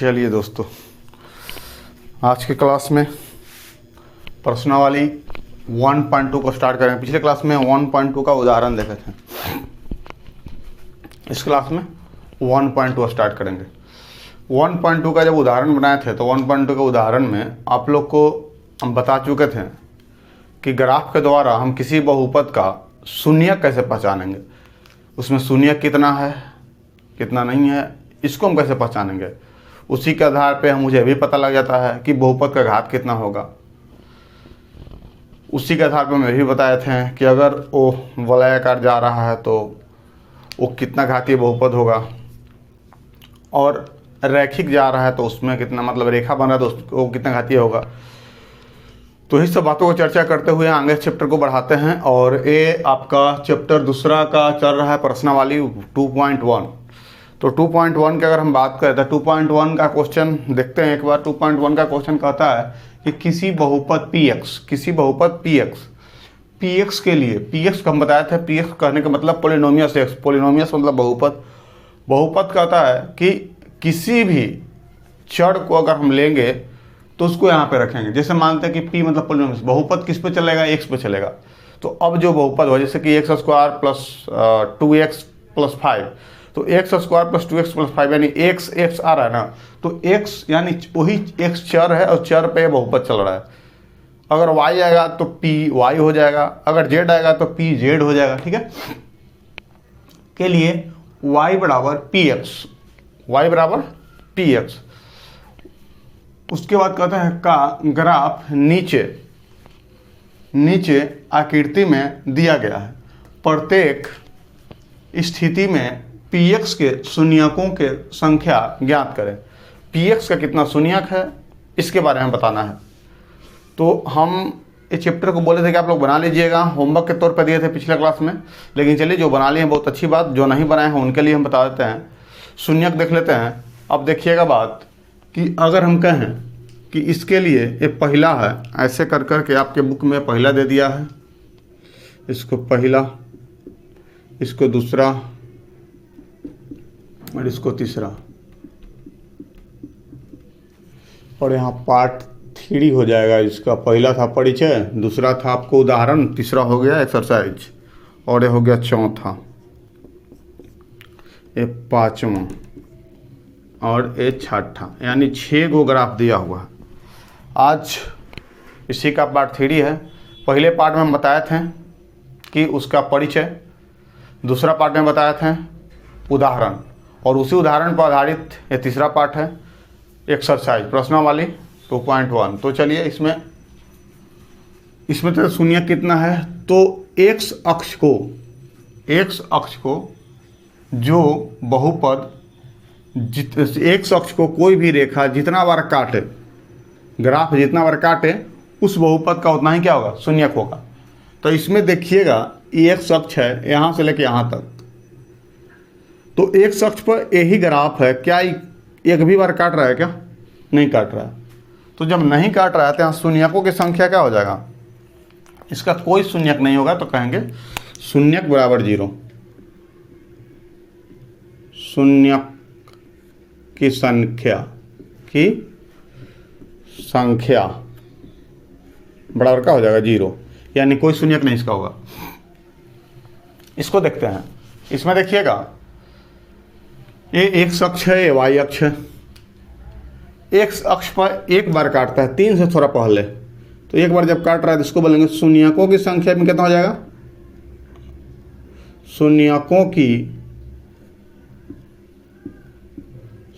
चलिए दोस्तों, आज की क्लास में प्रश्नावली 1.2 को स्टार्ट करेंगे। पिछले क्लास में 1.2 का उदाहरण देखे थे, इस क्लास में 1.2 स्टार्ट करेंगे। 1.2 का जब उदाहरण बनाए थे तो 1.2 के उदाहरण में आप लोग को हम बता चुके थे कि ग्राफ के द्वारा हम किसी बहुपद का शून्यक कैसे पहचानेंगे, उसमें शून्यक कितना है कितना नहीं है, इसको हम कैसे पहचानेंगे। उसी के आधार पे मुझे भी पता लग जाता है कि बहुपद का घात कितना होगा। उसी के आधार पे मैं भी बताए थे कि अगर वो वलयाकार जा रहा है तो वो कितना घातीय बहुपद होगा, और रैखिक जा रहा है तो उसमें कितना, मतलब रेखा बन रहा है तो उसको कितना घातीय होगा। तो इस सब बातों को चर्चा करते हुए आगे चैप्टर को बढ़ाते हैं। और ये आपका चैप्टर दूसरा का चल रहा है प्रश्नावली 2.1। तो 2.1 की अगर हम बात करें तो 2.1 का क्वेश्चन देखते हैं एक बार। 2.1 का क्वेश्चन कहता है कि किसी बहुपद px के लिए, px को हम बताए थे, px कहने का मतलब पोलिनोमियस x, पोलिनोमियस मतलब बहुपद कहता है कि किसी भी चर को अगर हम लेंगे तो उसको यहाँ पे रखेंगे। जैसे मानते हैं कि p मतलब पोलिनोमियस, बहुपद किस पे चलेगा, x पे चलेगा। तो अब जो बहुपद हो, जैसे कि x square plus 2x plus 5, तो x square plus 2x plus 5 यानी x आ रहा है ना, तो x यानी वही x चर है और चर पे बहुपद चल रहा है। अगर y आएगा तो p y हो जाएगा, अगर z आएगा तो p z हो जाएगा। ठीक है, के लिए y बराबर px। उसके बाद कहते हैं का ग्राफ नीचे आकृति में दिया गया है। प्रत्येक स्थिति में px के शून्यकों के संख्या ज्ञात करें। px का कितना शून्यक है इसके बारे में बताना है। तो हम इस चैप्टर को बोले थे कि आप लोग बना लीजिएगा, होमवर्क के तौर पर दिए थे पिछले क्लास में, लेकिन चलिए जो बना लिए हैं बहुत अच्छी बात, जो नहीं बनाए हैं उनके लिए हम बता देते हैं। शून्यक देख लेते हैं। अब देखिएगा बात कि अगर हम कहें कि इसके लिए ये पहला है, ऐसे कर कर के आपके बुक में पहला दे दिया है, इसको पहला, इसको दूसरा और इसको तीसरा, और यहाँ पार्ट 3 हो जाएगा। इसका पहला था परिचय, दूसरा था आपको उदाहरण, तीसरा हो गया एक्सरसाइज, और ये हो गया चौथा, ये पांचवा और ये छठा, यानी 6 गो ग्राफ दिया हुआ है। आज इसी का पार्ट 3 है। पहले पार्ट में हम बताए थे कि उसका परिचय, दूसरा पार्ट में बताए थे उदाहरण, और उसी उदाहरण पर आधारित ये तीसरा पार्ट है एक्सरसाइज प्रश्नावली 2.1। तो चलिए इसमें तो शून्य कितना है, तो x अक्ष को जो बहुपद x अक्ष को कोई भी रेखा जितना बार काटे, ग्राफ जितना बार काटे, उस बहुपद का उतना ही क्या होगा, शून्यक होगा। तो इसमें देखिएगा x अक्ष है यहाँ से लेके यहाँ तक, तो x अक्ष पर यही ग्राफ है, क्या एक भी बार काट रहा है क्या, नहीं काट रहा है। तो जब नहीं काट रहा है तो यहाँ शून्यकों की संख्या क्या हो जाएगा, इसका कोई शून्यक नहीं होगा, तो कहेंगे शून्यक बराबर 0। शून्यक की संख्या बराबर क्या हो जाएगा, 0, यानी कोई शून्यक नहीं इसका होगा। इसको देखते हैं। इसमें देखिएगा ये x अक्ष है, ये y अक्ष है। x अक्ष पर एक बार काटता है 3 से थोड़ा पहले, तो एक बार जब काट रहा है तो इसको बोलेंगे शून्यकों की संख्या में कितना हो जाएगा, शून्यकों की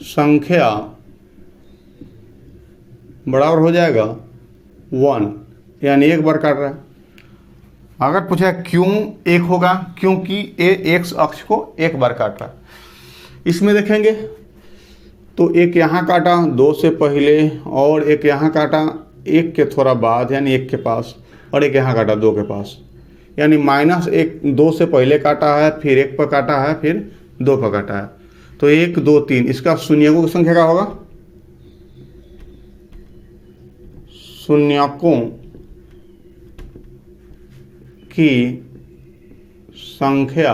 संख्या बराबर हो जाएगा 1, यानी एक बार काट रहा है। अगर पूछा क्यों एक होगा, क्योंकि ये x अक्ष को एक बार काट रहा है। इसमें देखेंगे तो एक यहाँ काटा 2 से पहले, और एक यहाँ काटा 1 के थोड़ा बाद, यानी 1 के पास, और एक यहाँ काटा 2 के पास, यानी -1 2 से पहले काटा है, फिर 1 पर काटा है, फिर 2 पर काटा है। तो 1 2 3, इसका शून्यकों की संख्या क्या होगा, शून्यकों की संख्या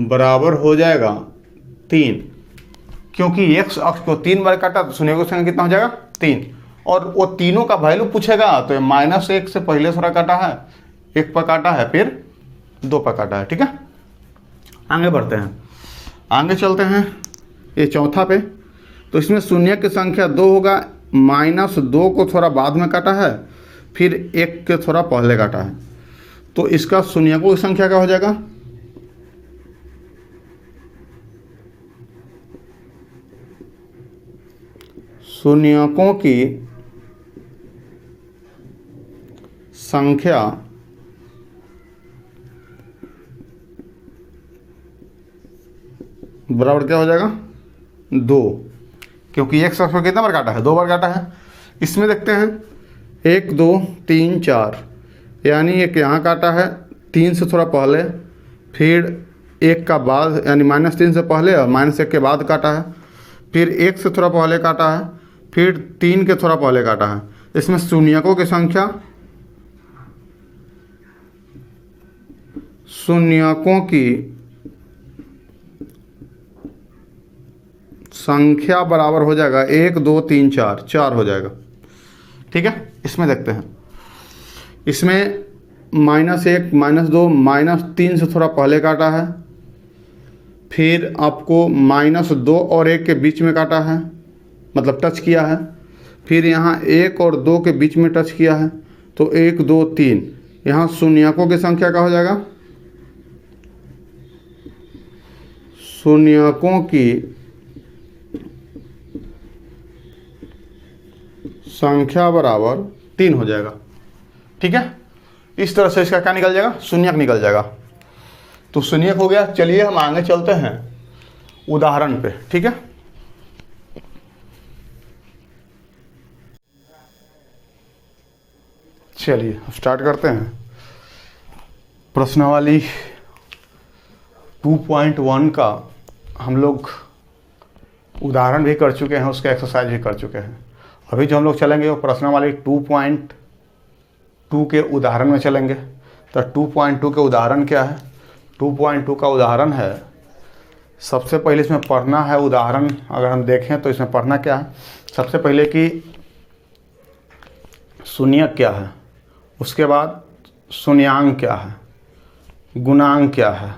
बराबर हो जाएगा 3। क्योंकि x अक्ष को 3 बार काटा तो शून्य को संख्या कितना हो जाएगा 3, और वो तीनों का वैल्यू पूछेगा तो -1 से पहले थोड़ा काटा है, 1 पर काटा है, फिर 2 पर काटा है। ठीक है, आगे बढ़ते हैं, आगे चलते हैं ये चौथा पे। तो इसमें शून्य की संख्या 2 होगा, -2 को थोड़ा बाद में काटा है, फिर 1 के थोड़ा पहले काटा है, तो इसका शून्यकों की संख्या क्या हो जाएगा, शून्यकों की संख्या बराबर क्या हो जाएगा 2, क्योंकि एक अक्ष पर कितना बार काटा है 2 बार काटा है। इसमें देखते हैं 1 2 3 4, यानी एक यहाँ काटा है 3 से थोड़ा पहले, फिर 1 का बाद यानी -3 से पहले और -1 के बाद काटा है, फिर 1 से थोड़ा पहले काटा है, फिर 3 के थोड़ा पहले काटा है। इसमें शून्यकों की संख्या, शून्यकों की संख्या बराबर हो जाएगा 1 2 3 4, 4 हो जाएगा। ठीक है, इसमें देखते हैं, इसमें -1 -2 -3 से थोड़ा पहले काटा है, फिर आपको -2 और 1 के बीच में काटा है, मतलब टच किया है, फिर यहाँ 1 और 2 के बीच में टच किया है, तो 1 2 3, यहाँ शून्यकों की संख्या क्या हो जाएगा, शून्यकों की संख्या बराबर 3 हो जाएगा। ठीक है, इस तरह से इसका क्या निकल जाएगा, शून्यक निकल जाएगा। तो शून्यक हो गया। चलिए हम आगे चलते हैं उदाहरण पे। ठीक है, चलिए स्टार्ट करते हैं। प्रश्नावली 2.1 का हम लोग उदाहरण भी कर चुके हैं, उसका एक्सरसाइज भी कर चुके हैं। अभी जो हम लोग चलेंगे वो प्रश्नावली 2.2 के उदाहरण में चलेंगे। तो 2.2 के उदाहरण क्या है, 2.2 का उदाहरण है, सबसे पहले इसमें पढ़ना है उदाहरण। अगर हम देखें तो इसमें पढ़ना क्या है, सबसे पहले कि शून्यक क्या है, उसके बाद शून्यांक क्या है, गुणांक क्या है,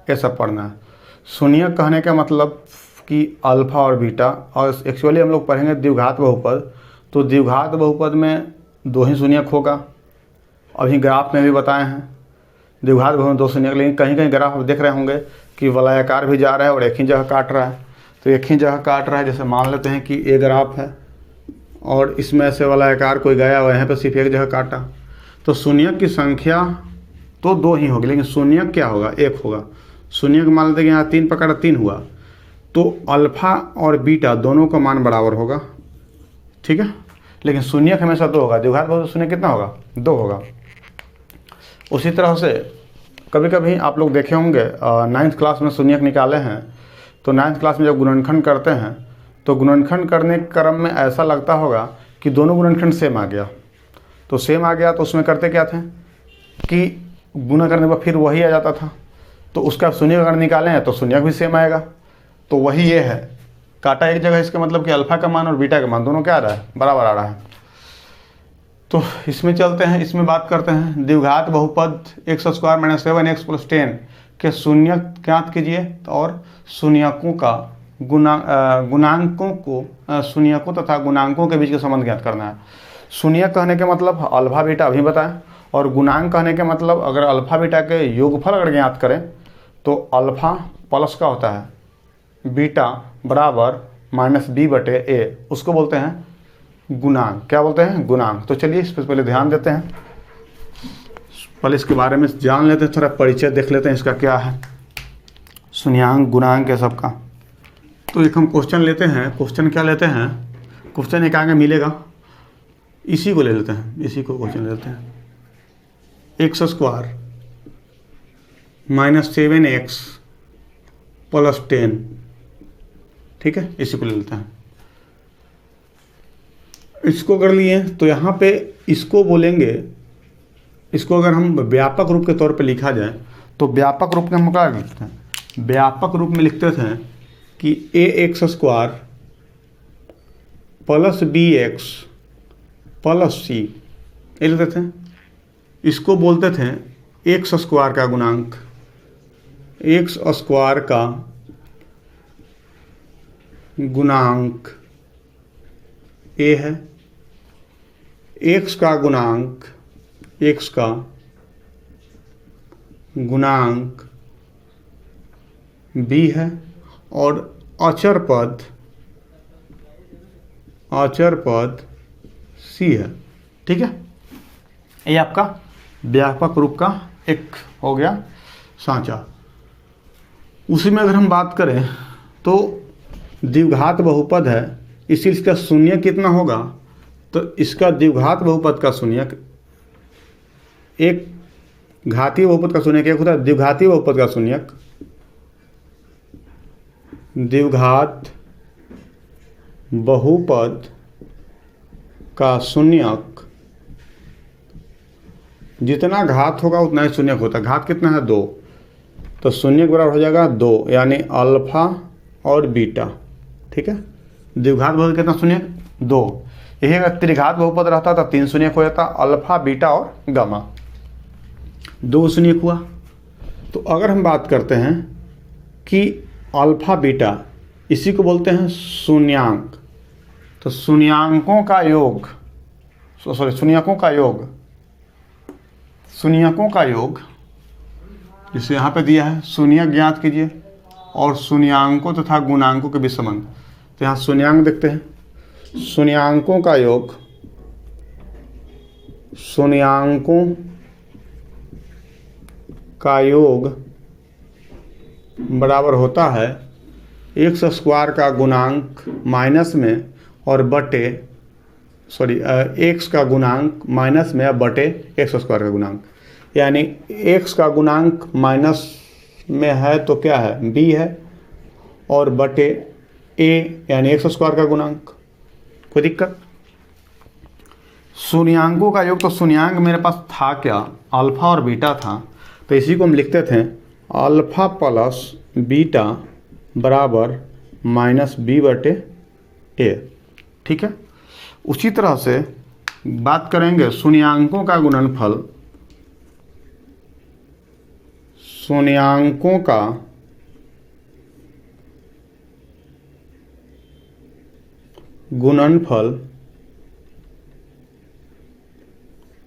ये सब पढ़ना है। शून्यक कहने का मतलब कि अल्फा और बीटा, और एक्चुअली हम लोग पढ़ेंगे द्विघात बहुपद। तो द्विघात बहुपद में 2 ही शून्यक होगा, अभी ग्राफ में भी बताए हैं द्विघात बहुपद में 2 शून्यक, लेकिन कहीं कहीं ग्राफ आप देख रहे होंगे कि वलयाकार भी जा रहा है और एक ही जगह काट रहा है। तो एक ही जगह काट रहा है, जैसे मान लेते हैं कि ये ग्राफ है और इसमें से वलयाकार कोई गया वहीं पर सिर्फ एक जगह काटा, तो शून्यक की संख्या तो 2 ही होगी, लेकिन शून्यक क्या होगा, 1 होगा। शून्यक मान लेते हैं कि यहाँ 3 पकड़ा 3 हुआ, तो अल्फा और बीटा दोनों का मान बराबर होगा। ठीक है, लेकिन शून्यक हमेशा 2 होगा। द्विघात बहुपद शून्य कितना होगा, 2 होगा। उसी तरह से कभी कभी आप लोग देखे होंगे 9th क्लास में शून्यक निकाले हैं, तो 9th क्लास में जब गुणनखंड करते हैं तो गुणनखंड करने के क्रम में ऐसा लगता होगा कि दोनों गुणनखंड सेम आ गया। तो सेम आ गया तो उसमें करते क्या थे कि गुणा करने पर फिर वही आ जाता था, तो उसका शून्यक अगर निकालें हैं तो शून्यक भी सेम आएगा। तो वही ये है, काटा एक जगह, इसका मतलब कि अल्फा का मान और बीटा का मान दोनों क्या आ रहा है, बराबर आ रहा है। तो इसमें चलते हैं, इसमें बात करते हैं द्विघात बहुपद x² - 7x + 10 के शून्यक ज्ञात कीजिए और शून्यकों का गुणांकों को शून्यकों तथा गुणांकों के बीच का संबंध ज्ञात करना है। शून्यक कहने के मतलब अल्फा बीटा अभी बताएं, और गुणांक कहने के मतलब अगर अल्फा बीटा के योगफल अगर ज्ञात करें तो अल्फा प्लस का होता है बीटा बराबर -b/a, उसको बोलते हैं गुणांक। क्या बोलते हैं, गुणांक। तो चलिए इस पर पहले ध्यान देते हैं, पहले इसके बारे में जान लेते हैं, थोड़ा परिचय देख लेते हैं इसका क्या है, शून्यांक गुणांक है सबका। तो एक हम क्वेश्चन लेते हैं। क्वेश्चन क्या लेते हैं, क्वेश्चन एक आगे मिलेगा, इसी को ले लेते हैं, इसी को क्वेश्चन लेते हैं। x² - 7x + 10, ठीक है, इसी को ले लेते हैं। इसको कर लिए तो यहाँ पे इसको बोलेंगे, इसको अगर हम व्यापक रूप के तौर पे लिखा जाए तो व्यापक रूप में हम क्या लिखते हैं, व्यापक रूप में लिखते थे कि A X square plus B X plus C, ये लिखते थे। इसको बोलते थे एक्स स्क्वायर का गुणांक, एक्स स्क्वायर का गुणांक ए है, एक्स का गुणांक, एक्स का गुणांक बी है, और अचर पद सी है। ठीक है, ये आपका व्यापक रूप का एक हो गया सांचा। उसी में अगर हम बात करें तो द्विघात बहुपद है, इसीलिए इसका शून्य कितना होगा, तो इसका द्विघात बहुपद का शून्यक, एक घातीय बहुपद का शून्यक एक होता है द्विघातीय बहुपद का शून्यक, द्विघात बहुपद का शून्यक जितना घात होगा उतना ही शून्यक होता है। घात कितना है 2, तो शून्यक बराबर हो जाएगा 2, यानी अल्फा और बीटा। ठीक है, द्विघात बहुपद कितना शून्यक 2। यही अगर त्रिघात बहुपद रहता तो 3 शून्यक हो जाता, अल्फा बीटा और गामा, 2 शून्यक हुआ। तो अगर हम बात करते हैं कि अल्फा बीटा, इसी को बोलते हैं शून्यांक, तो शून्यांकों का योग, शून्यकों का योग जिसे यहाँ पे दिया है, शून्यक ज्ञात कीजिए और शून्यांकों तथा गुणांकों के बीच संबंध। तो यहाँ शून्यांक देखते हैं, शून्यांकों का योग बराबर होता है एक्स स्क्वायर का गुणांक माइनस में और बटे एक्स का गुणांक माइनस में बटे एक्स स्क्वायर का गुणांक, यानी एक्स का गुणांक माइनस में है तो क्या है बी है, और बटे ए यानी एक्स स्क्वायर का गुणांक। कोई दिक्कत? शून्यांकों का योग, तो शून्यांक मेरे पास था क्या, अल्फा और बीटा था, तो इसी को हम लिखते थे अल्फा प्लस बीटा बराबर माइनस बी बटे ए। ठीक है, उसी तरह से बात करेंगे शून्यांकों का गुणनफल, शून्यांकों का गुणनफल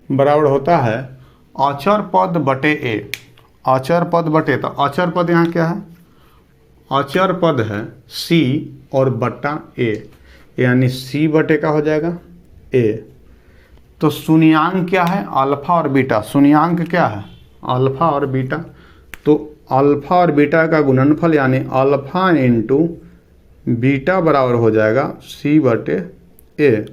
बराबर होता है अचर पद बटे ए। अचर पद बटे, तो अचर पद यहाँ क्या है, अचर पद है सी और बट्टा ए, यानी सी बटे का हो जाएगा ए। तो शून्यांक क्या है, अल्फा और बीटा। शून्यांक क्या है, अल्फा और बीटा, तो अल्फा और बीटा का गुणनफल यानी अल्फा इंटू बीटा बराबर हो जाएगा सी बटे ए।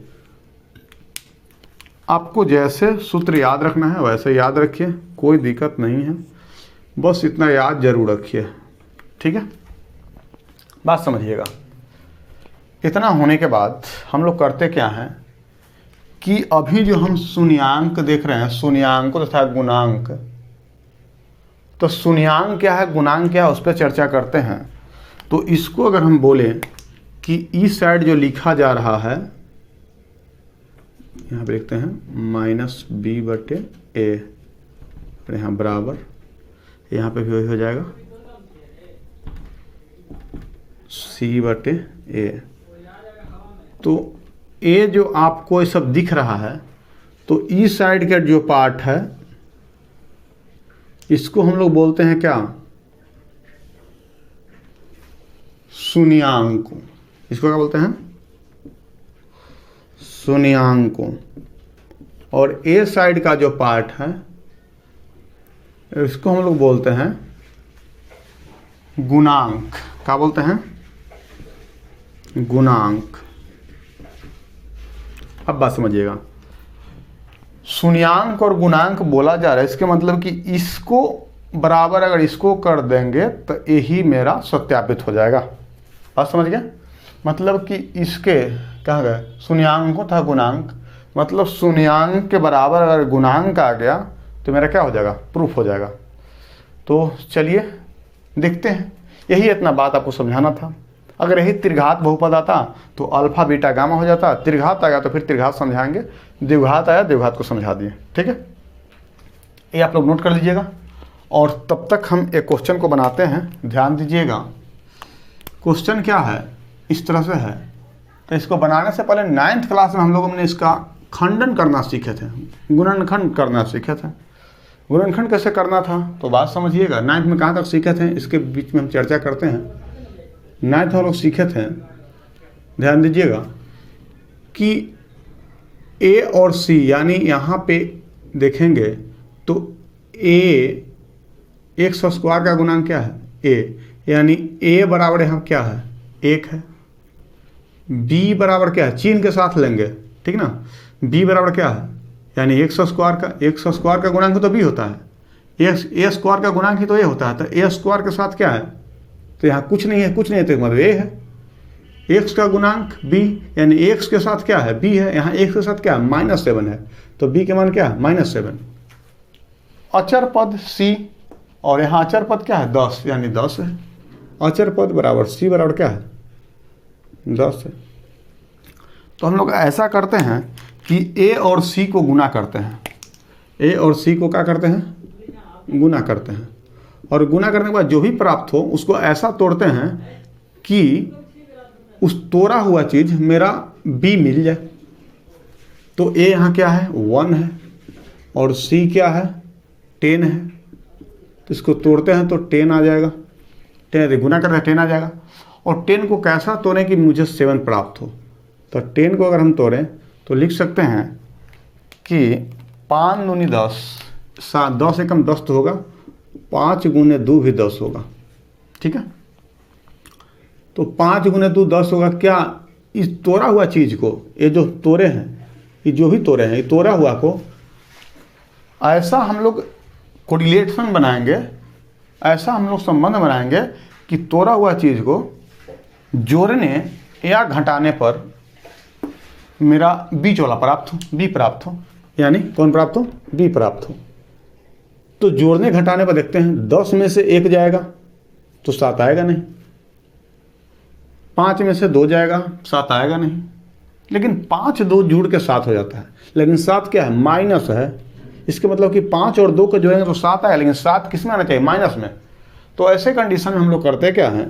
आपको जैसे सूत्र याद रखना है वैसे याद रखिए, कोई दिक्कत नहीं है, बस इतना याद जरूर रखिए। ठीक है, बात समझिएगा। इतना होने के बाद हम लोग करते क्या हैं कि अभी जो हम शून्यांक देख रहे हैं, शून्यांक तथा गुणांक, तो शून्यांक क्या है, गुणांक क्या है, उस पर चर्चा करते हैं। तो इसको अगर हम बोलें कि इस साइड जो लिखा जा रहा है, यहाँ पे लिखते हैं माइनस बी बटे ए, यहाँ बराबर, यहाँ पे भी वही हो जाएगा सी बटे ए। तो ए जो आपको ये सब दिख रहा है, तो इस साइड का जो पार्ट है इसको हम लोग बोलते हैं क्या, शून्यांक। इसको क्या बोलते हैं, शून्यांकों। और ए साइड का जो पार्ट है इसको हम लोग बोलते हैं गुणांक। क्या बोलते हैं, गुणांक। अब बात समझिएगा, शून्यांक और गुणांक बोला जा रहा है, इसके मतलब कि इसको बराबर अगर इसको कर देंगे तो यही मेरा सत्यापित हो जाएगा। बात समझ गया, मतलब कि इसके कहाँ गए, शून्यांकों था गुणांक, मतलब शून्यांक के बराबर अगर गुणांक आ गया तो मेरा क्या हो जाएगा, प्रूफ हो जाएगा। तो चलिए देखते हैं, यही इतना बात आपको समझाना था। अगर यही त्रिघात बहुपद आता तो अल्फा बीटा गामा हो जाता, त्रिघात आ गया तो फिर त्रिघात समझाएंगे, द्विघात आया द्विघात को समझा दिए। ठीक है, ये आप लोग नोट कर लीजिएगा। और तब तक हम एक क्वेश्चन को बनाते हैं, ध्यान दीजिएगा। क्वेश्चन क्या है, इस तरह से है। तो इसको बनाने से पहले 9th क्लास में हम लोगों ने इसका खंडन करना सीखे थे, गुणनखंड करना सीखे थे। गुणनखंड कैसे करना था तो बात समझिएगा। 9th में कहाँ तक सीखे थे इसके बीच में हम चर्चा करते हैं। 9th हम लोग सीखे थे, ध्यान दीजिएगा, कि ए और सी, यानी यहाँ पे देखेंगे तो ए एक्स स्क्वायर का गुणांक क्या है, ए, यानी ए बराबर यहाँ क्या है, 1 है। बी बराबर क्या है, चिन्ह के साथ लेंगे, ठीक ना। बी बराबर क्या है, यानी एक्स स्क्वायर का गुणांक तो बी होता है, ए स्क्वायर का गुणांक ही तो ए होता है। तो ए स्क्वायर के साथ क्या है, तो यहाँ कुछ नहीं है, कुछ नहीं है तो मतलब ए है। एक्स का गुणांक बी, यानी एक्स के साथ क्या है, बी है। यहाँ एक्स के साथ क्या है, -7 है, तो बी के मान क्या है, -7। अचर पद सी, और यहाँ अचर पद क्या है, 10, यानी 10 है। अचर पद बराबर सी बराबर क्या है, 10 है। तो हम लोग ऐसा करते हैं कि ए और सी को गुना करते हैं, ए और सी को क्या करते हैं, गुना करते हैं। और गुना करने के बाद जो भी प्राप्त हो उसको ऐसा तोड़ते हैं कि उस तोड़ा हुआ चीज़ मेरा बी मिल जाए। तो ए यहाँ क्या है, 1 है, और सी क्या है, 10 है। तो इसको तोड़ते हैं तो 10 आ जाएगा, 10 गुना करते हैं 10 आ जाएगा। और 10 को कैसा तोड़ें कि मुझे 7 प्राप्त हो। तो 10 को अगर हम तोड़ें तो लिख सकते हैं कि 5 दूनी 10, 10 एकम 10 तो होगा, 5 गुने 2 भी 10 होगा। ठीक है, तो 5 गुने 2 10 होगा। क्या इस तोड़ा हुआ चीज़ को, ये जो तोड़े हैं, ये जो भी तोड़े हैं, ये तोड़ा हुआ को ऐसा हम लोग कोरिलेशन बनाएंगे, ऐसा हम लोग संबंध बनाएंगे कि तोड़ा हुआ चीज़ को जोड़ने या घटाने पर मेरा बीच वाला प्राप्त हो, बी प्राप्त हो। यानी कौन प्राप्त हो, बी प्राप्त हो। तो जोड़ने घटाने पर देखते हैं, 10 में से 1 जाएगा तो 7 आएगा नहीं, 5 में से 2 जाएगा 7 आएगा नहीं। लेकिन 5 2 जुड़ के 7 हो जाता है, लेकिन 7 क्या है, माइनस है। इसके मतलब कि 5 और 2 को जोड़ेंगे तो 7 आएगा, लेकिन 7 किस में आना चाहिए, माइनस में। तो ऐसे कंडीशन में हम लोग करते क्या हैं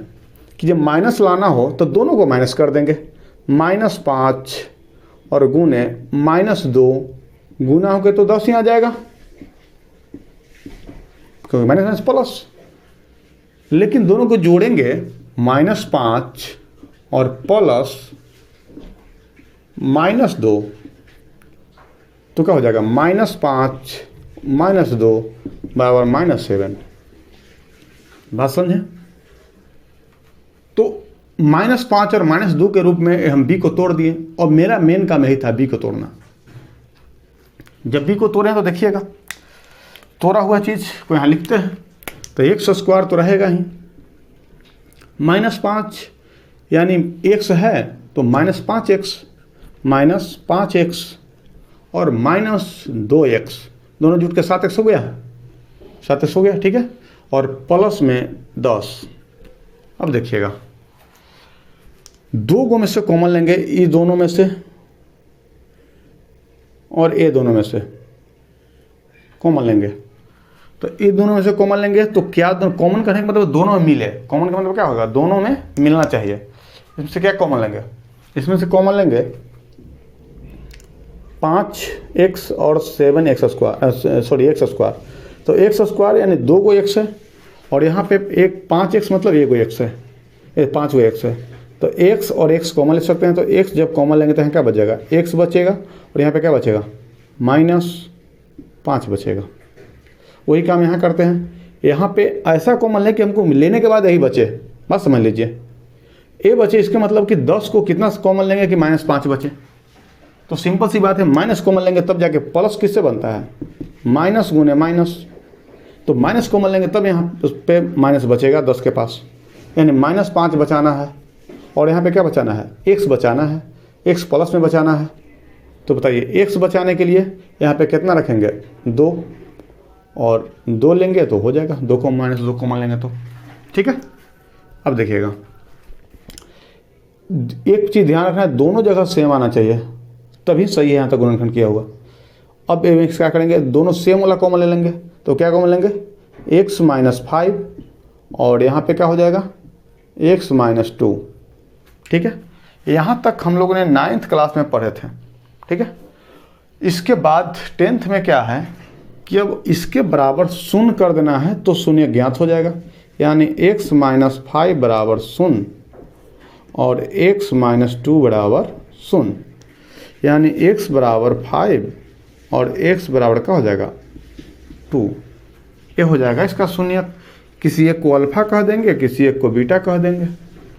कि जब माइनस लाना हो तो दोनों को माइनस कर देंगे। -5 और गुने -2 गुना होकर तो 10 ही आ जाएगा, क्योंकि माइनस प्लस। लेकिन दोनों को जोड़ेंगे, -5 और प्लस -2, तो क्या हो जाएगा, -5 -2 बराबर -7। बात समझे। तो -5 और -2 के रूप में हम बी को तोड़ दिए, और मेरा मेन काम यही था, बी को तोड़ना। जब बी को तोड़ें तो देखिएगा, तोड़ा हुआ चीज़ को यहाँ लिखते हैं तो एक्स स्क्वायर तो रहेगा ही, -5 यानी x है तो -5x, -5x और -2x, दोनों जुट के 7x हो गया, 7x हो गया। ठीक है, और प्लस में 10। अब देखिएगा, 2 में से कॉमन लेंगे, ये दोनों में से और ये दोनों में से कॉमन लेंगे। तो ये दोनों में से कॉमन लेंगे तो क्या, कॉमन करने का मतलब दोनों में मिले। कॉमन का मतलब क्या होगा, दोनों में मिलना चाहिए। इसमें से क्या कॉमन लेंगे, इसमें से कॉमन लेंगे 5x और 7x square, sorry x square. तो x स्क्वायर यानी 2 गो x है, और यहाँ पे एक 5x मतलब 1 गो x है, ये 5 गो x है। तो x और x कॉमन ले सकते हैं। तो x जब कॉमन लेंगे तो यहाँ क्या बचेगा, x बचेगा, और यहाँ पे क्या बचेगा, -5 बचेगा। वही काम यहाँ करते हैं, यहाँ पे ऐसा कॉमन लें कि हमको लेने के बाद यही बचे। बस समझ लीजिए, ए बचे, इसके मतलब कि 10 को कितना कॉमन लेंगे कि -5 बचे। तो सिंपल सी बात है, माइनस कॉमन लेंगे तब जाके प्लस किससे बनता है, माइनस गुने माइनस। तो माइनस कॉमन लेंगे तब यहाँ उस पर माइनस बचेगा 10 के पास, यानी -5 बचाना है। और यहाँ पे क्या बचाना है, x बचाना है, x प्लस में बचाना है। तो बताइए, x बचाने के लिए यहाँ पे कितना रखेंगे, 2, और 2 लेंगे तो हो जाएगा, 2 को -2 कॉमन लेंगे तो। ठीक है, अब देखिएगा, एक चीज़ ध्यान रखना है, दोनों जगह सेम आना चाहिए तभी सही है यहाँ तक गुणनखंड किया हुआ। अब क्या करेंगे, दोनों सेम वाला कॉमन ले लेंगे, तो क्या कॉमन लेंगे, x माइनस 5 और यहाँ पे क्या हो जाएगा x माइनस 2। ठीक है, यहाँ तक हम लोगों ने 9th क्लास में पढ़े थे। ठीक है, इसके बाद 10th में क्या है कि अब इसके बराबर शून्य कर देना है तो शून्य ज्ञात हो जाएगा, यानी x माइनस 5 बराबर शून्य और x माइनस 2 बराबर शून्य, यानी x बराबर 5 और x बराबर क्या हो जाएगा 2। ये हो जाएगा इसका शून्य। किसी एक को अल्फा कह देंगे, किसी एक को बीटा कह देंगे।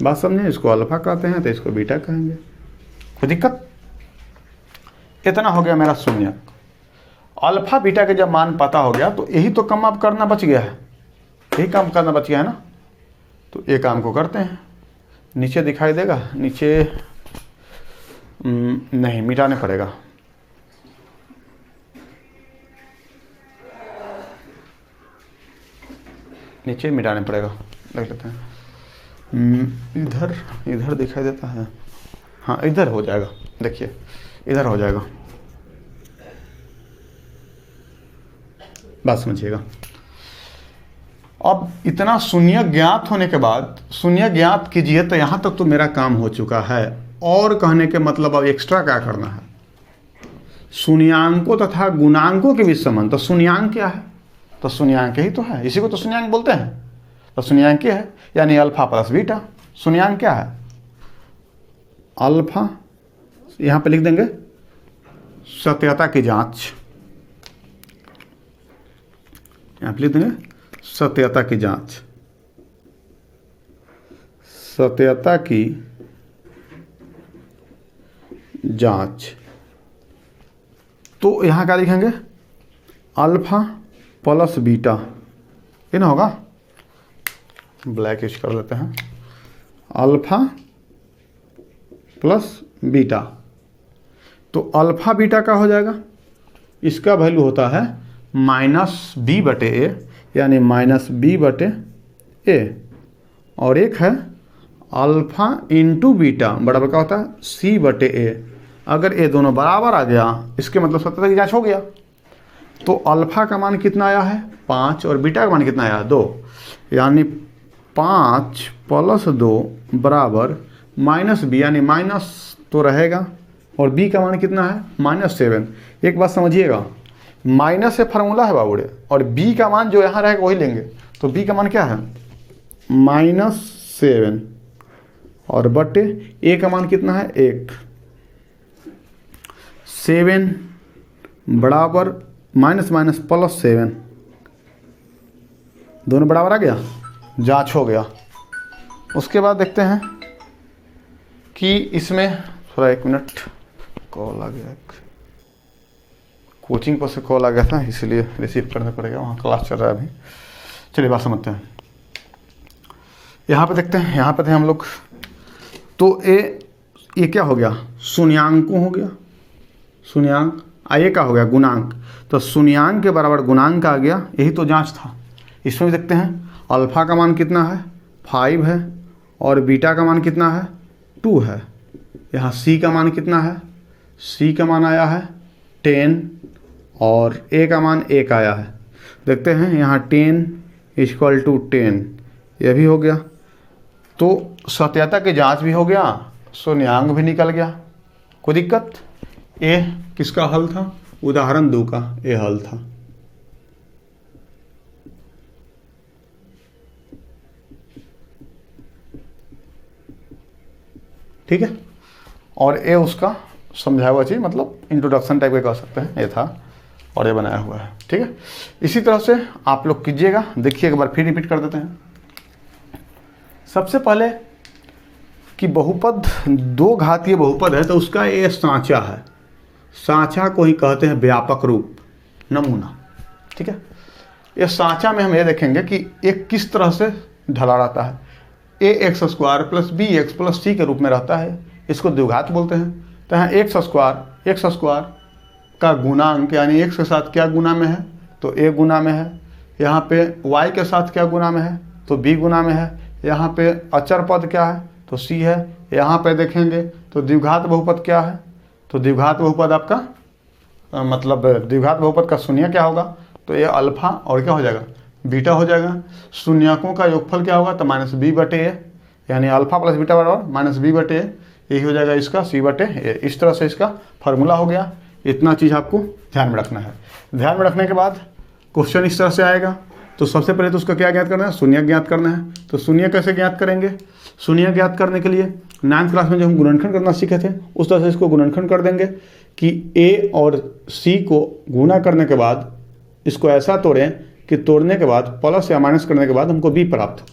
बात समझे, इसको अल्फा कहते हैं तो इसको बीटा कहेंगे, कोई दिक्कत। इतना हो गया मेरा शून्य। अल्फा बीटा के जब मान पता हो गया तो यही तो काम अब करना बच गया है, यही काम करना बच गया है ना। तो ये काम को करते हैं। नीचे दिखाई देगा, नीचे नहीं मिटाने पड़ेगा, नीचे मिटाने पड़ेगा, देख लेते हैं। इधर इधर दिखाई देता है, हाँ इधर हो जाएगा, देखिए इधर हो जाएगा। बात समझिएगा। अब इतना शून्य ज्ञात होने के बाद, शून्य ज्ञात कीजिए तो यहाँ तक तो मेरा काम हो चुका है। और कहने के मतलब अब एक्स्ट्रा क्या करना है, शून्यांकों तथा गुणांकों के बीच संबंध। तो शून्यांक क्या है, तो शून्यांक ही तो है, इसी को तो शून्यांक बोलते हैं। तो शून्यांक क्या है, यानी अल्फा प्लस बीटा। शून्यांक क्या है, अल्फा, यहाँ पे लिख देंगे सत्यता की जांच, यहाँ पे लिख देंगे सत्यता की जांच, सत्यता की जांच। तो यहाँ क्या लिखेंगे, अल्फा प्लस बीटा, ये ना होगा, ब्लैक यूज कर लेते हैं, अल्फा प्लस बीटा। तो अल्फा बीटा का हो जाएगा, इसका वैल्यू होता है माइनस बी बटे ए, यानी माइनस बी बटे ए। और एक है अल्फा इंटू बीटा बराबर क्या होता है सी बटे ए। अगर ये दोनों बराबर आ गया, इसके मतलब सत्यता की जांच हो गया। तो अल्फा का मान कितना आया है 5 और बीटा का मान कितना आया 2, यानी 5 प्लस 2 बराबर माइनस बी, यानी माइनस तो रहेगा। और बी का मान कितना है -7। एक बात समझिएगा, माइनस से फार्मूला है बाबूड़े, और बी का मान जो यहाँ रहेगा वही लेंगे। तो बी का मान क्या है -7 और बटे ए का मान कितना है 1। 7 बराबर माइनस माइनस प्लस 7, दोनों बराबर आ गया, जांच हो गया। उसके बाद देखते हैं कि इसमें थोड़ा 1 मिनट, कॉल आ गया, कोचिंग पर से कॉल आ गया था इसलिए रिसीव करना पड़ेगा, वहाँ क्लास चल रहा है अभी। चलिए बात समझते हैं। यहाँ पे देखते हैं, यहाँ पे थे हम लोग। तो ये क्या हो गया, शून्यांकों हो गया, शून्यांक। ये क्या हो गया गुणांक। तो शून्यांक के बराबर गुणांक आ गया, यही तो जांच था। इसमें भी देखते हैं, अल्फा का मान कितना है 5 है और बीटा का मान कितना है 2 है। यहाँ सी का मान कितना है, सी का मान आया है 10 और ए का मान 1 आया है। देखते हैं यहाँ 10 = 10, यह भी हो गया। तो सत्यता की जांच भी हो गया, शून्यांक भी निकल गया, कोई दिक्कत। ए किसका हल था, उदाहरण 2 का ए हल था। ठीक है, और ए उसका समझाया हुआ चीज़, मतलब इंट्रोडक्शन टाइप का कह सकते हैं, ये था और ये बनाया हुआ है। ठीक है, इसी तरह से आप लोग कीजिएगा। देखिए एक बार फिर रिपीट कर देते हैं। सबसे पहले कि बहुपद 2 घातीय बहुपद है तो उसका ये सांचा है, सांचा को ही कहते हैं व्यापक रूप, नमूना। ठीक है, ये सांचा में हम ये देखेंगे कि एक किस तरह से ढला रहता है। ax² + bx + c के रूप में रहता है, इसको द्विघात बोलते हैं। तो यहाँ x² का गुणांक, यानी x के साथ क्या गुना में है तो a गुना में है, यहाँ पे y के साथ क्या गुना में है तो b गुना में है, यहाँ पे अचर पद क्या है तो c है, यहाँ पे देखेंगे तो द्विघात बहुपद क्या है, तो द्विघात बहुपद आपका मतलब द्विघात बहुपद का शून्य क्या होगा, तो ये अल्फा और क्या हो जाएगा, बीटा हो जाएगा। शून्यकों का योगफल क्या होगा, तो -b/a, यानी अल्फा प्लस बीटा बराबर -b/a, यही हो जाएगा इसका c/a। इस तरह से इसका फार्मूला हो गया। इतना चीज़ आपको ध्यान में रखना है। ध्यान में रखने के बाद क्वेश्चन इस तरह से आएगा। तो सबसे पहले तो उसका क्या ज्ञात करना है, शून्य ज्ञात करना है। तो शून्य कैसे ज्ञात करेंगे, शून्य ज्ञात करने के लिए 9th क्लास में जो हम गुणनखंड करना सीखे थे उस तरह से इसको गुणनखंड कर देंगे कि a और c को गुणा करने के बाद इसको ऐसा तोड़ें कि तोड़ने के बाद प्लस या माइनस करने के बाद हमको b प्राप्त।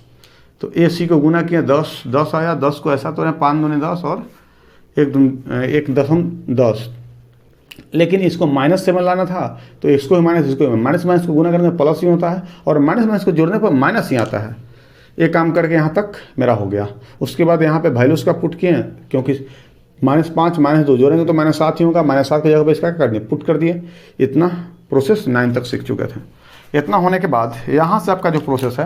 तो a c को गुणा किया 10 आया, 10 को ऐसा तोड़ें 5 दूनी 10 और 1.10, लेकिन इसको माइनस से लाना था तो इसको माइनस, इसको माइनस को गुना करने पर प्लस ही होता है और माइनस को जोड़ने पर माइनस ही आता है। ये काम करके यहाँ तक मेरा हो गया। उसके बाद यहाँ पे वैल्यूज़ का पुट किए, क्योंकि -5 -2 जोड़ेंगे तो -7 ही होगा। -7 की जगह पर इसका कर दिए, पुट कर दिए। इतना प्रोसेस 9 तक सीख चुके थे। इतना होने के बाद यहाँ से आपका जो प्रोसेस है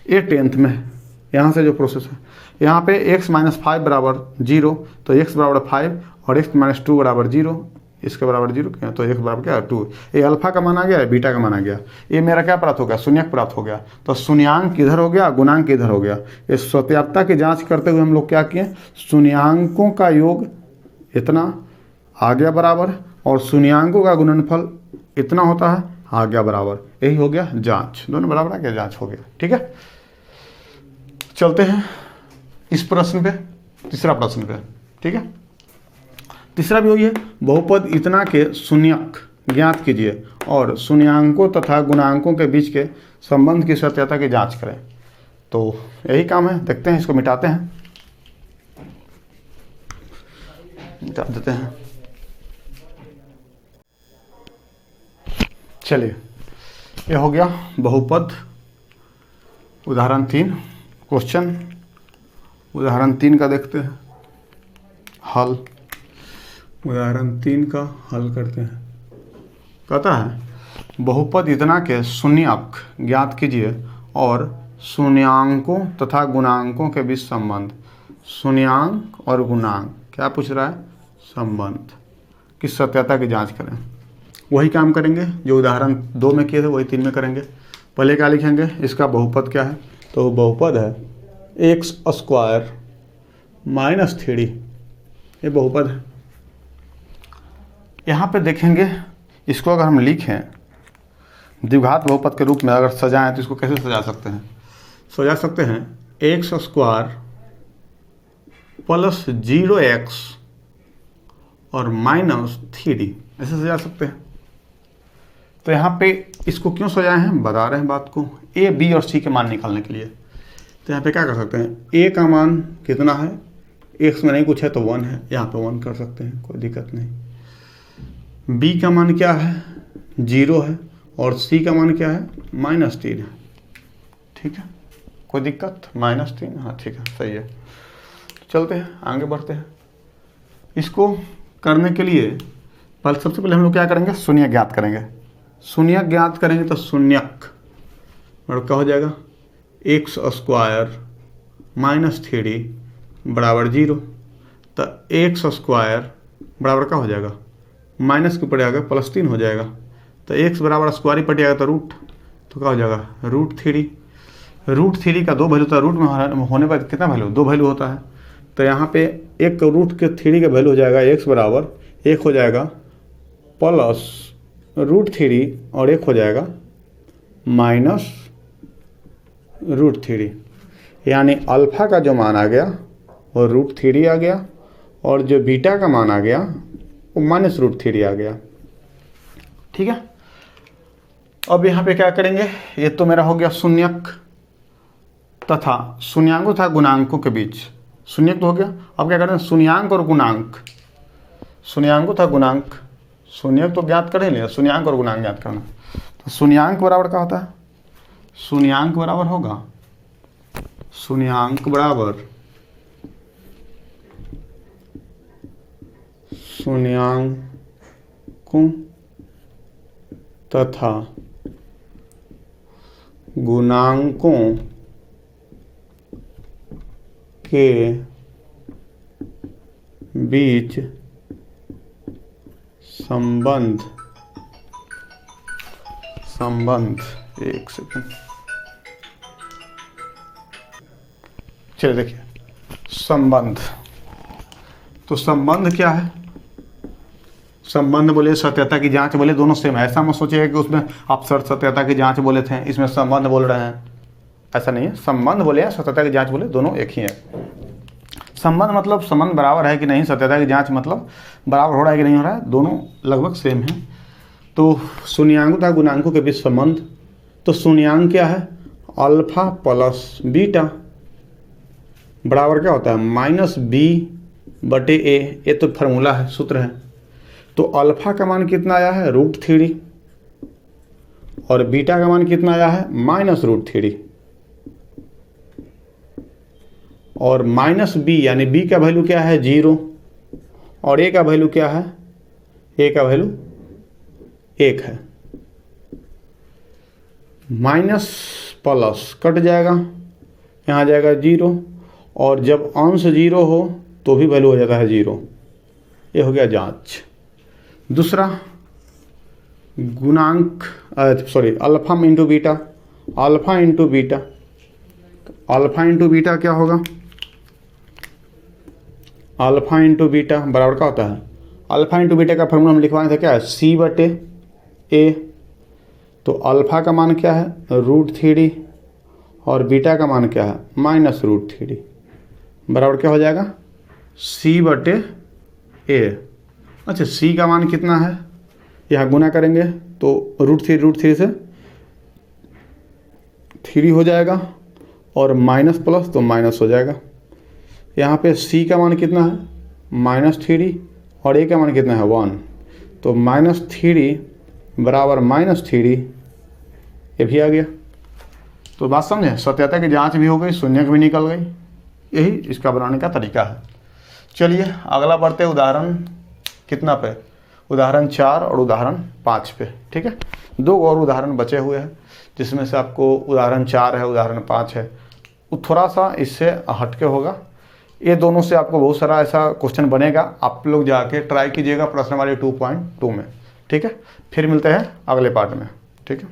ये 10th में है। यहाँ से जो प्रोसेस है यहाँ पे x - 5 बराबर 0, तो x बराबर 5 और x - 2 बराबर 0, इसके बराबर 0 क्या, तो x बराबर क्या 2। ये अल्फा का मान आ गया, बीटा का मान आ गया। ये मेरा क्या प्राप्त हो गया, शून्यक प्राप्त हो गया। तो शून्यांक किधर हो गया, गुणांक किधर हो गया। ये सत्यापता की जांच करते हुए हम लोग क्या किए, शून्यांकों का योग इतना आ गया बराबर और शून्यांकों का गुणनफल इतना होता है, आ गया बराबर। यही हो गया जांच, दोनों बराबर आ गया, जांच हो गया। ठीक है, चलते हैं इस प्रश्न पे, तीसरा प्रश्न पे। ठीक है, तीसरा भी वही है, बहुपद इतना के शून्यक ज्ञात कीजिए और शून्यांकों तथा गुणांकों के बीच के संबंध की सत्यता की जांच करें। तो यही काम है, देखते हैं, इसको मिटाते हैं, मिटा देते हैं। चलिए, ये हो गया बहुपद। उदाहरण 3 क्वेश्चन, उदाहरण 3 का देखते हैं हल। उदाहरण 3 का हल करते हैं। कहता है बहुपद इतना के शून्यक ज्ञात कीजिए और शून्यांकों तथा गुणांकों के बीच संबंध। शून्यांक और गुणांक क्या पूछ रहा है, संबंध की सत्यता की जांच करें। वही काम करेंगे जो उदाहरण 2 में किए थे, वही 3 में करेंगे। पहले क्या लिखेंगे, इसका बहुपद क्या है, तो बहुपद है x² - 3d, ये बहुपद है। यहाँ पे देखेंगे, इसको अगर हम लिखें द्विघात बहुपद के रूप में अगर सजाएं तो इसको कैसे सजा सकते हैं, सजा सकते हैं x² + 0x और -3d, ऐसे सजा सकते हैं। तो यहाँ पे इसको क्यों सजाए हैं, बता रहे हैं बात को, a, b और c के मान निकालने के लिए। तो यहाँ पे क्या कर सकते हैं, a का मान कितना है, x में नहीं कुछ है तो 1 है, यहाँ पे 1 कर सकते हैं, कोई दिक्कत नहीं। b का मान क्या है, 0 है और c का मान क्या है, -3 है। ठीक है, कोई दिक्कत, -3, हाँ ठीक है, सही है। चलते हैं आगे बढ़ते हैं। इसको करने के लिए पहले सबसे पहले हम लोग क्या करेंगे, शून्य ज्ञात करेंगे। शून्य ज्ञात करेंगे तो शून्यक और क्या हो जाएगा, x² - 3d बराबर 0। तो x² बराबर क्या हो जाएगा, माइनस के ऊपर आ गया +3 हो जाएगा। तो x बराबर स्क्वायर ही पटिएगा तो रूट, तो क्या हो जाएगा √3। √3 का 2 वैल्यू था, रूट में होने पर कितना वैल्यू, 2 वैल्यू होता है। तो यहाँ पे एक √3 का वैल्यू हो जाएगा, x बराबर 1 हो जाएगा +√3 और 1 हो जाएगा -√3, यानी अल्फा का जो मान आ गया वो √3 आ गया और जो बीटा का मान आ गया वो -√3 आ गया। ठीक है, अब यहाँ पे क्या करेंगे, ये तो मेरा हो गया शून्यक तथा शून्यांकों तथा गुणांकों के बीच। शून्यक तो हो गया, अब क्या करें, शून्यांक और गुणांक, शून्यांकों तथा गुणांक, शून्यक तो ज्ञात कर ही लिया, शून्यांक और गुणांक ज्ञात करना। तो शून्यांक बराबर क्या होता है, शून्यांक बराबर होगा, शून्यांक बराबर शून्यांकों तथा गुणांकों के बीच संबंध, एक सेकंड, चलिए देखिए संबंध। तो संबंध क्या है? संबंध बोले सत्यता की जांच बोले, दोनों सेम है। ऐसा मत सोचिएगा कि उसमें आप सत्यता की जांच बोले थे, इसमें संबंध बोल रहे हैं, ऐसा नहीं है। संबंध बोले या सत्यता की जांच बोले, दोनों एक ही है। संबंध मतलब संबंध बराबर है कि नहीं, सत्यता की जांच मतलब बराबर हो रहा है कि नहीं हो रहा है, दोनों लगभग सेम है। तो शून्याङ्क तथा गुणांकों के बीच संबंध, तो शून्याङ्क क्या है? अल्फा प्लस बीटा बराबर क्या होता है? माइनस बी बटे ए। ये तो फार्मूला है, सूत्र है। तो अल्फा का मान कितना आया है? √3, और बीटा का मान कितना आया है? -√3, और माइनस बी यानी बी का वैल्यू क्या है? 0, और ए का वैल्यू क्या है? ए का वैल्यू 1 है। माइनस प्लस कट जाएगा, यहाँ जाएगा 0, और जब अंश 0 हो तो भी वैल्यू हो जाता है 0। ये हो गया जांच। दूसरा गुणांक, alpha into beta, alpha into beta, alpha into beta क्या होगा? अल्फा इंटू बीटा बराबर क्या होता है? अल्फा इंटू बीटा का फॉर्मूला हम लिखवाए थे, क्या है? C बटे A। तो अल्फा का मान क्या है? √3, और बीटा का मान क्या है? -√3, बराबर क्या हो जाएगा? C बटे A। अच्छा, C का मान कितना है? यहाँ गुना करेंगे तो √3 से 3 हो जाएगा, और माइनस प्लस तो माइनस हो जाएगा। यहाँ पे C का मान कितना है? -3, और A का मान कितना है? 1। तो -3 बराबर -3, ये भी आ गया। तो बात समझे? सत्यता की जांच भी हो गई, शून्यक भी निकल गई। यही इसका बनाने का तरीका है। चलिए अगला बढ़ते उदाहरण कितना पे? उदाहरण 4 और उदाहरण 5 पे। ठीक है, 2 और उदाहरण बचे हुए हैं, जिसमें से आपको उदाहरण 4 है, उदाहरण 5 है, वो थोड़ा सा इससे हटके होगा। ये दोनों से आपको बहुत सारा ऐसा क्वेश्चन बनेगा, आप लोग जाके ट्राई कीजिएगा प्रश्नवाली 2.2 में। ठीक है, फिर मिलते हैं अगले पार्ट में। ठीक है।